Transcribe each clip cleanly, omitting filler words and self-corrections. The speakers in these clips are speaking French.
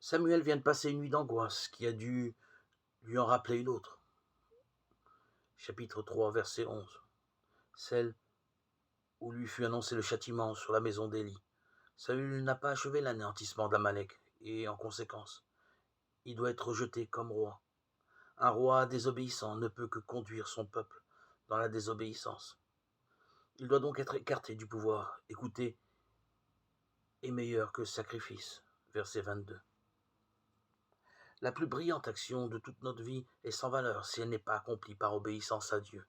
Samuel vient de passer une nuit d'angoisse qui a dû lui en rappeler une autre. Chapitre 3, verset 11. Celle où lui fut annoncé le châtiment sur la maison d'Élie. Saül n'a pas achevé l'anéantissement d'Amalek, et en conséquence, il doit être rejeté comme roi. Un roi désobéissant ne peut que conduire son peuple dans la désobéissance. Il doit donc être écarté du pouvoir. Écouter est meilleur que sacrifice. Verset 22. La plus brillante action de toute notre vie est sans valeur si elle n'est pas accomplie par obéissance à Dieu.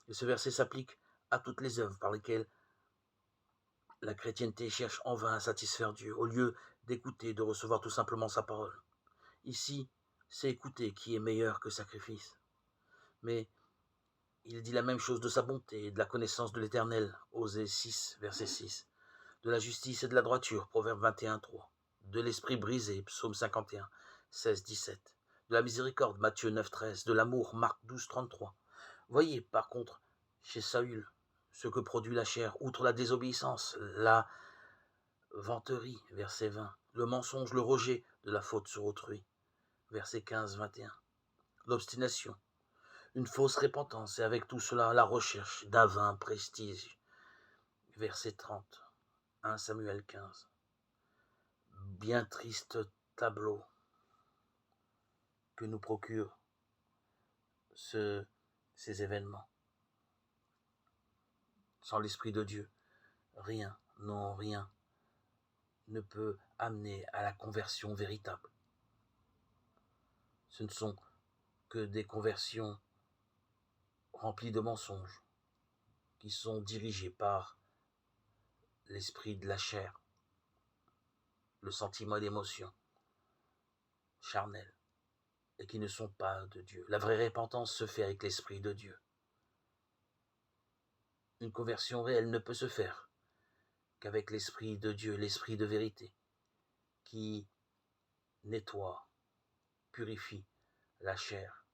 Et ce verset s'applique à toutes les œuvres par lesquelles la chrétienté cherche en vain à satisfaire Dieu, au lieu d'écouter, de recevoir tout simplement sa parole. Ici, c'est écouter qui est meilleur que sacrifice. Mais il dit la même chose de sa bonté et de la connaissance de l'Éternel, Osée 6, verset 6, de la justice et de la droiture, Proverbe 21, 3, de l'esprit brisé, Psaume 51, 16, 17, de la miséricorde, Matthieu 9, 13, de l'amour, Marc 12, 33. Voyez, par contre, chez Saül, ce que produit la chair, outre la désobéissance, la vanterie, verset 20, le mensonge, le rejet de la faute sur autrui, verset 15, 21, l'obstination, une fausse repentance et avec tout cela la recherche d'un vain prestige, verset 30, 1 Samuel 15. Bien triste tableau que nous procurent ces événements. Sans l'Esprit de Dieu, rien, non rien, ne peut amener à la conversion véritable. Ce ne sont que des conversions remplies de mensonges qui sont dirigées par l'esprit de la chair, le sentiment et l'émotion charnelle, et qui ne sont pas de Dieu. La vraie repentance se fait avec l'Esprit de Dieu. Une conversion réelle ne peut se faire qu'avec l'Esprit de Dieu, l'Esprit de vérité, qui nettoie, purifie la chair